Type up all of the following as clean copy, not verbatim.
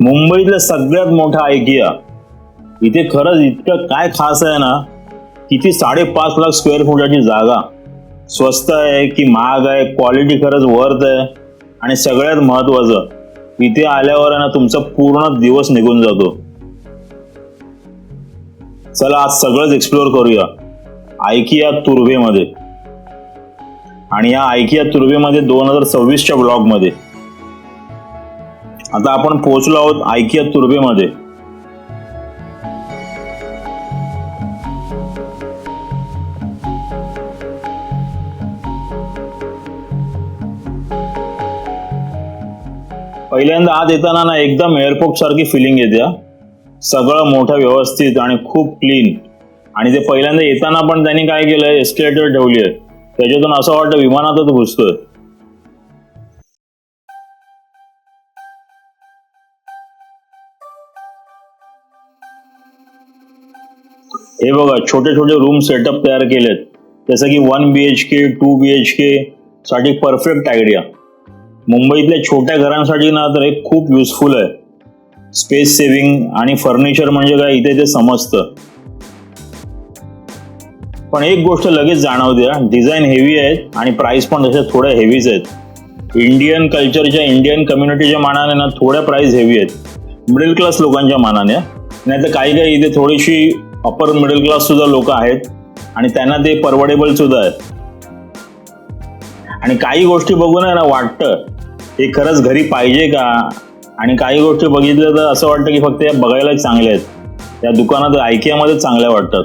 मुंबईतलं सगळ्यात मोठा आयकिया. इथे खरंच इतकं काय खास आहे ना, किती 5.5 लाख स्क्वेअर फुटाची जागा. स्वस्त आहे की महाग आहे, क्वालिटी खरंच वर्थ आहे. आणि सगळ्यात महत्वाचं, इथे आल्यावर आहे ना तुमचा पूर्ण दिवस निघून जातो. चला आज सगळंच एक्सप्लोअर करूया आयकिया तुर्भेमध्ये. आणि या आयकिया तुर्भेमध्ये 2026च्या ब्लॉगमध्ये आता आपण पोहोचलो आहोत आयकिया तुर्भेमध्ये. पहिल्यांदा आत येताना ना एकदम एअरपोर्ट सारखी फिलिंग येते. सगळं मोठं व्यवस्थित आणि खूप क्लीन. आणि ते पहिल्यांदा येताना पण त्यांनी काय केलंय, एस्केलेटर ठेवली आहे, त्याच्यातून असं वाटतं विमानातच घुसतोय. हे बघा छोटे छोटे रूम सेटअप तयार केलेत, जसं की 1 BHK 2 BHK साठी परफेक्ट आयडिया. मुंबईतल्या छोट्या घरांसाठी ना तर हे खूप युजफुल आहे. स्पेस सेव्हिंग आणि फर्निचर म्हणजे काय इथे ते समजतं. पण एक गोष्ट लगेच जाणवते, डिझाईन हेवी आहेत आणि प्राइस पण तसे थोड्या हेवीच आहेत. इंडियन कल्चरच्या, इंडियन कम्युनिटीच्या मानाने ना थोड्या प्राइस हेवी आहेत, मिडल क्लास लोकांच्या मानाने. नाही तर काही काही इथे थोडीशी अपर मिडल क्लास सुद्धा लोक आहेत आणि त्यांना ते परवडेबल सुद्धा आहे. आणि काही गोष्टी बघून आहे ना वाटतं हे खरंच घरी पाहिजे का. आणि काही गोष्टी बघितल्या तर असं वाटतं की फक्त या बघायलाच चांगल्या आहेत, या दुकानात आयकियामध्ये चांगल्या वाटतात.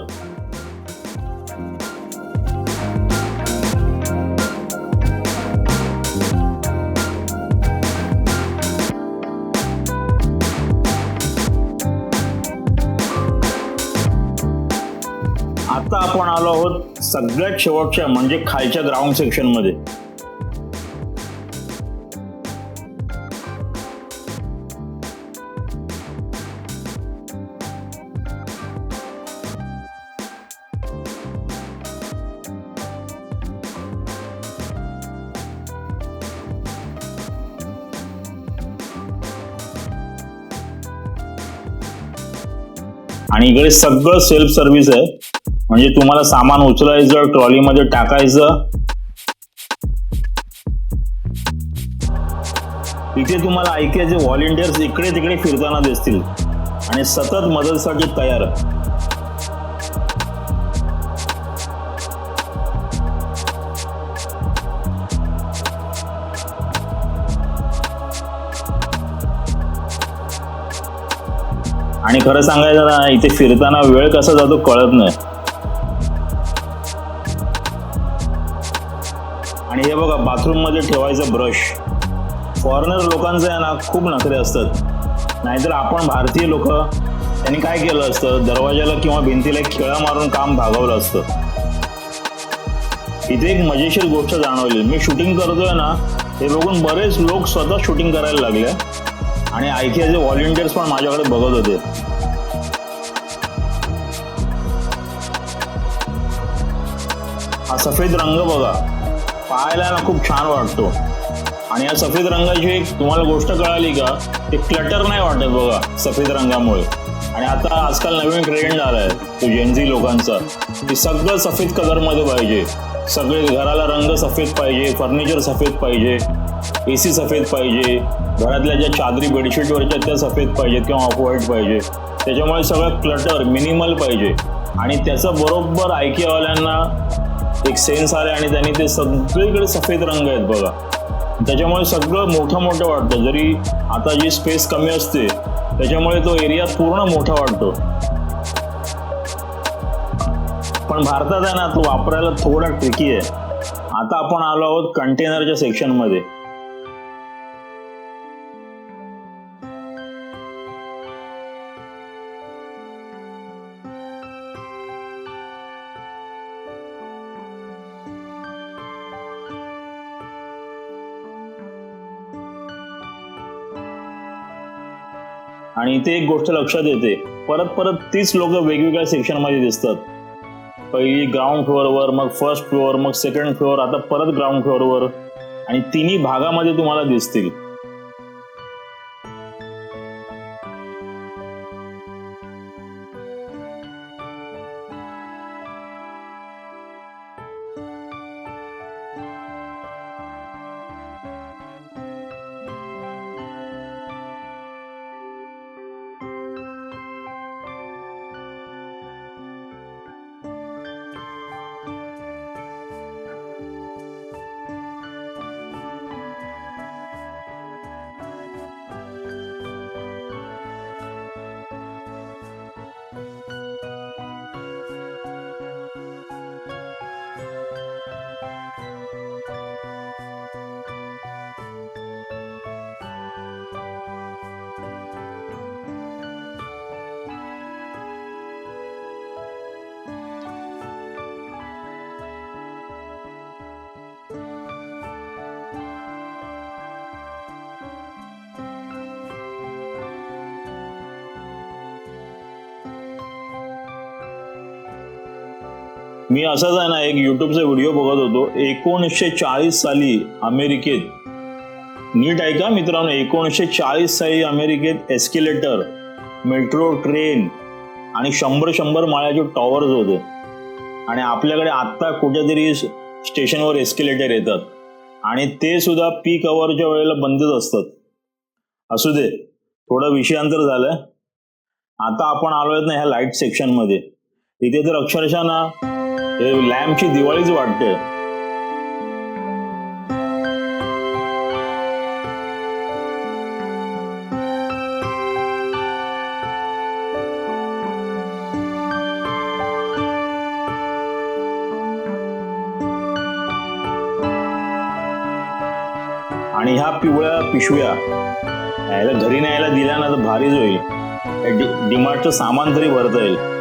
आता आपण आलो आहोत सगळ्यात शेवटच्या म्हणजे खालच्या ग्राउंड सेक्शन मध्ये. आणि इकडे सगळं सेल्फ सर्व्हिस आहे, म्हणजे तुम्हाला सामान उचलायचं, ट्रॉलीमध्ये टाकायचं. इथे तुम्हाला आयकियाचे व्हॉलेंटियर्स इकडे तिकडे फिरताना दिसतील आणि सतत मदतीसाठी तयार. आणि खरं सांगायचं ना, इथे फिरताना वेळ कसा जातो कळत नाही. आणि हे बघा बाथरूम मध्ये ठेवायचं ब्रश. फॉरेनर लोकांचं आहे ना खूप नखरे असतात. नाहीतर आपण भारतीय लोक त्यांनी काय केलं असतं, दरवाजाला किंवा भिंतीला एक खिळा मारून काम भागवलं असतं. इथे एक मजेशीर गोष्ट जाणवली. मी शूटिंग करतोय ना, हे बघून बरेच लोक स्वतः शूटिंग करायला लागले आणि आयकियाचे व्हॉलेंटियर्स पण माझ्याकडे बघत होते. हा सफेद रंग बघा, पाहायला ना खूप छान वाटतो. आणि या सफेद रंगाची एक तुम्हाला गोष्ट कळाली का, ते क्लटर नाही वाटत बघा सफेद रंगामुळे. आणि आता आजकाल नवीन ट्रेंड आलाय तो जेनझी लोकांचा, की सगळं सफेद कलर मध्ये पाहिजे. सगळे घराला रंग सफेद पाहिजे, फर्निचर सफेद पाहिजे, AC सफेद पाहिजे, घरातल्या ज्या चादरी बेडशीटवरच्या त्या सफेद पाहिजेत किंवा ऑफ व्हाईट पाहिजे. त्याच्यामुळे सगळं क्लटर मिनिमल पाहिजे. आणि त्याचं बरोबर आयकियावाल्यांना एक सेन्स आले आणि त्यांनी ते सगळीकडे सफेद रंग आहेत बघा. त्याच्यामुळे सगळं मोठं मोठं वाटतं. जरी आता जी स्पेस कमी असते त्याच्यामुळे तो एरिया पूर्ण मोठा वाटतो. पण भारतात आहे ना तो वापरायला थोडा ट्रिकी आहे. आता आपण आलो आहोत कंटेनरच्या सेक्शन मध्ये. आणि इथे एक गोष्ट लक्षात येते, परत परत तीच लोक वेगवेगळ्या सेक्शनमध्ये दिसतात. पहिली ग्राउंड फ्लोअरवर, मग फर्स्ट फ्लोअर, मग सेकंड फ्लोअर, आता परत ग्राउंड फ्लोअरवर, आणि तिन्ही भागामध्ये तुम्हाला दिसतील. मी असाच आहे ना, एक युट्यूबचा व्हिडिओ बघत होतो. 1940 साली अमेरिकेत, नीट ऐका मित्रांनो, 1940 साली अमेरिकेत एस्केलेटर, मेट्रो ट्रेन आणि 100 माळ्याचे टॉवर्स होते. आणि आपल्याकडे आत्ता कुठेतरी स्टेशनवर एस्केलेटर येतात आणि ते सुद्धा पीक अवरच्या वेळेला बंदच असतात. असू दे, थोडं विषयांतर झालंय. आता आपण आलोय ना ह्या लाईट सेक्शन मध्ये. इथे तर अक्षरशः ना हे लॅम्पची दिवाळीच वाटते. आणि ह्या पिवळ्या पिशव्या यायला घरी न्यायला दिल्या ना तर भारीच होईल. डीमार्टचं सामान तरी भरता येईल.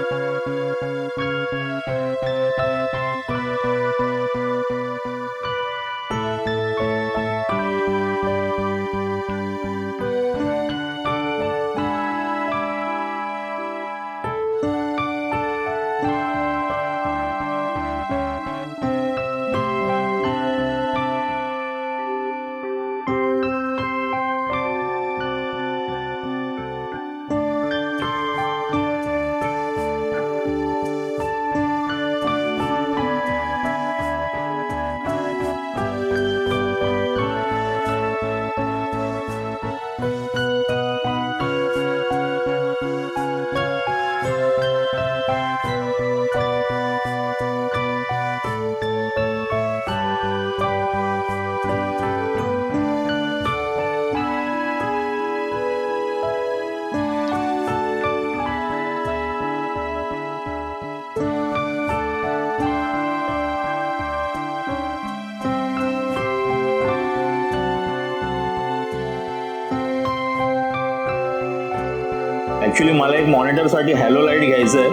ऍक्च्युली मला एक मॉनिटरसाठी हॅलो लाईट घ्यायचं आहे,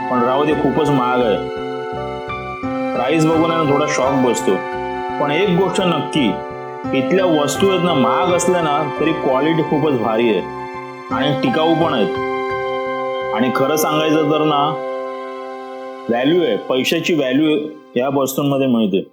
पण राहू दे, खूपच महाग आहे. प्राइस बघून आहे ना थोडा शॉक बसतो. पण एक गोष्ट नक्की, इथल्या वस्तू आहेत ना, महाग असल्या ना तरी क्वालिटी खूपच भारी आहे आणि टिकाऊ पण आहेत. आणि खरं सांगायचं तर ना, व्हॅल्यू आहे, पैशाची व्हॅल्यू या वस्तूंमध्ये मिळते.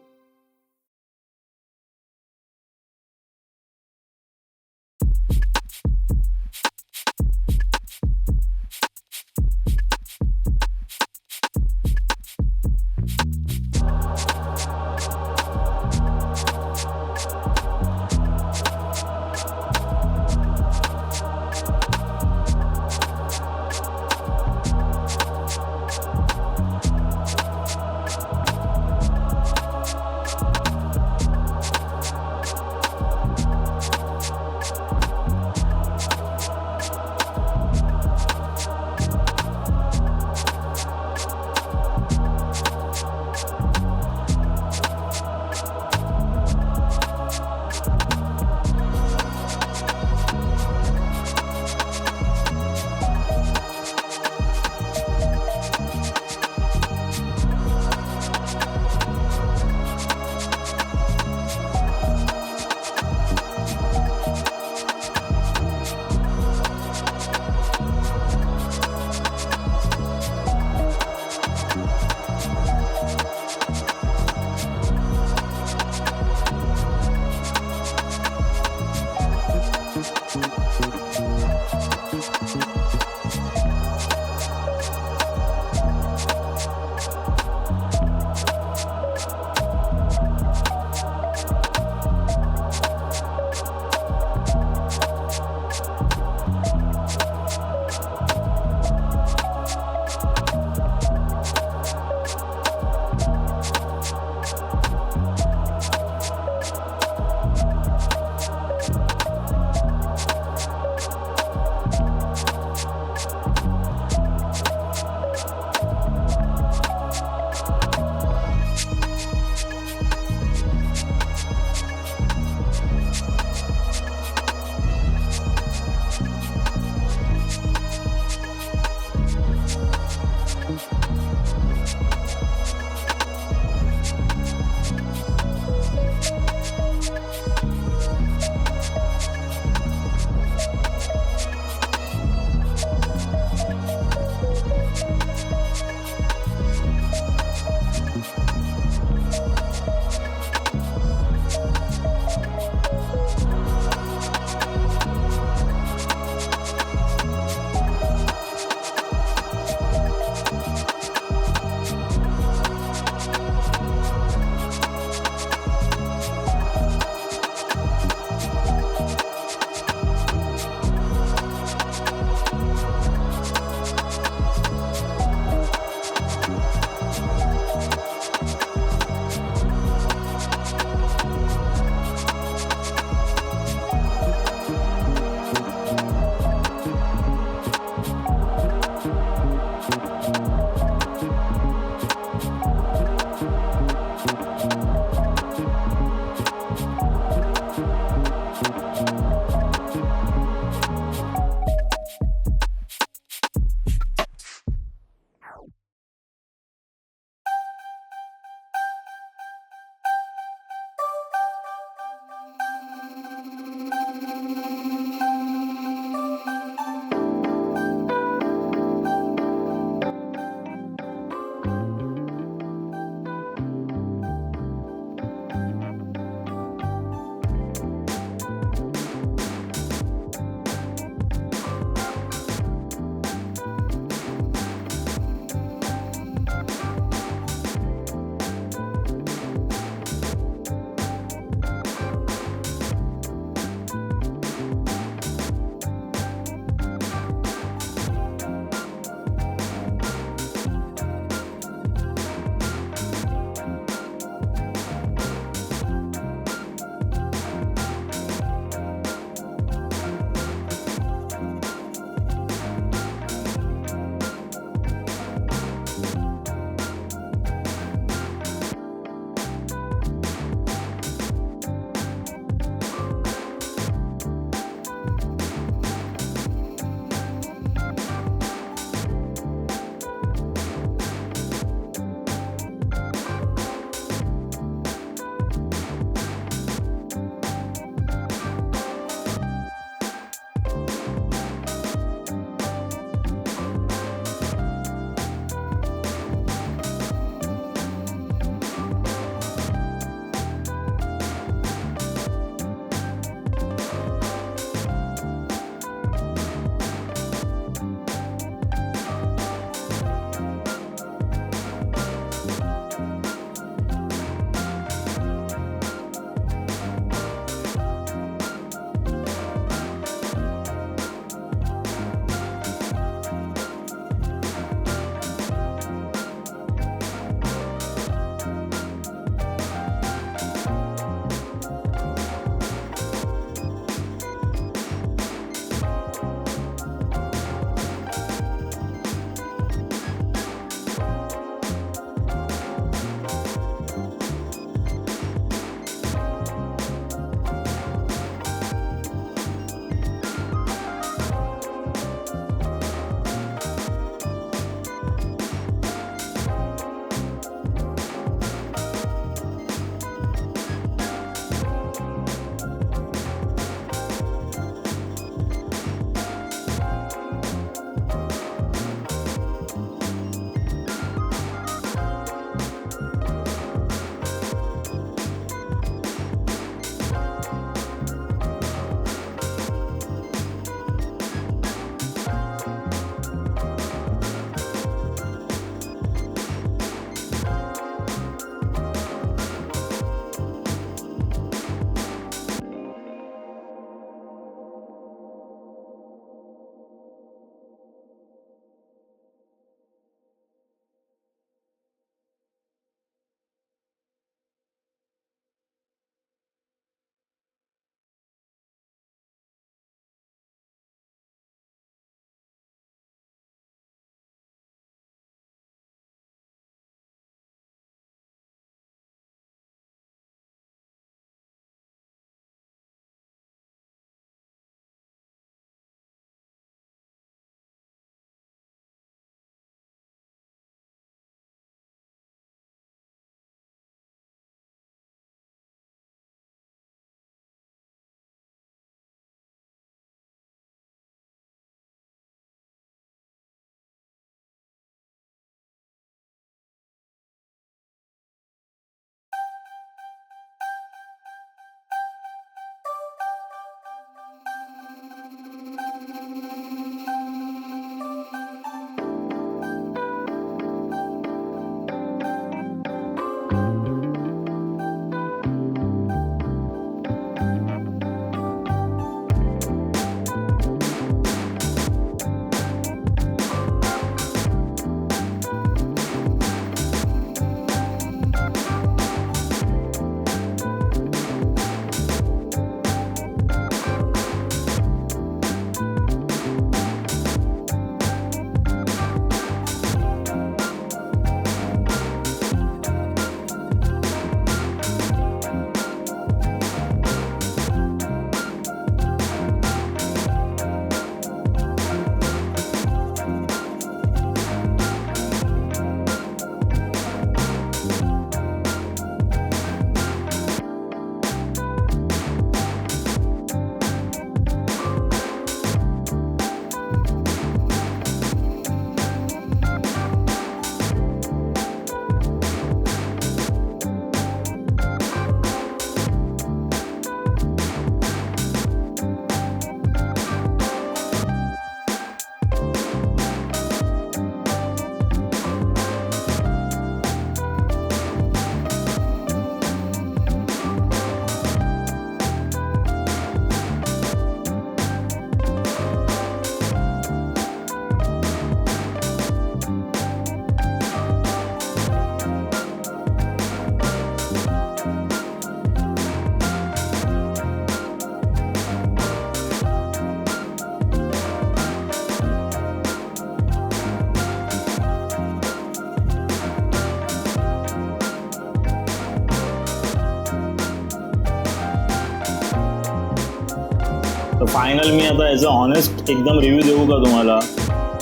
तर फायनल मी आता याचा ऑनेस्ट एकदम रिव्ह्यू देऊ का तुम्हाला.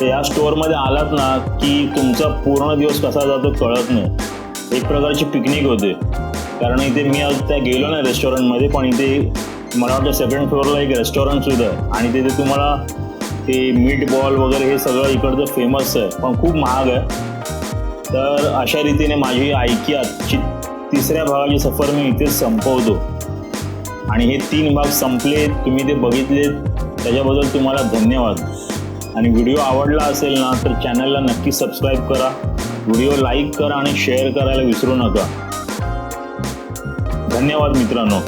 तर या स्टोअरमध्ये आलात ना की तुमचा पूर्ण दिवस कसा जातो कळत नाही. एक प्रकारची पिकनिक होते, कारण इथे मी आज त्या गेलो नाही रेस्टॉरंटमध्ये, पण इथे मला वाटतं सेकंड फ्लोअरला एक रेस्टॉरंट सुद्धा आहे आणि तिथे तुम्हाला ते मीट बॉल वगैरे हे सगळं इकडचं फेमस आहे, पण खूप महाग आहे. तर अशा रीतीने माझी आजची तिसऱ्या भागाची सफर मी इथेच संपवतो. आणि हे 3 भाग संपले, तुम्ही ते बघितलेत त्याच्याबद्दल तुम्हाला धन्यवाद. आणि व्हिडिओ आवडला असेल ना तर चॅनलला नक्की सबस्क्राईब करा, व्हिडिओ लाईक करा आणि शेअर करायला विसरू नका. धन्यवाद मित्रांनो.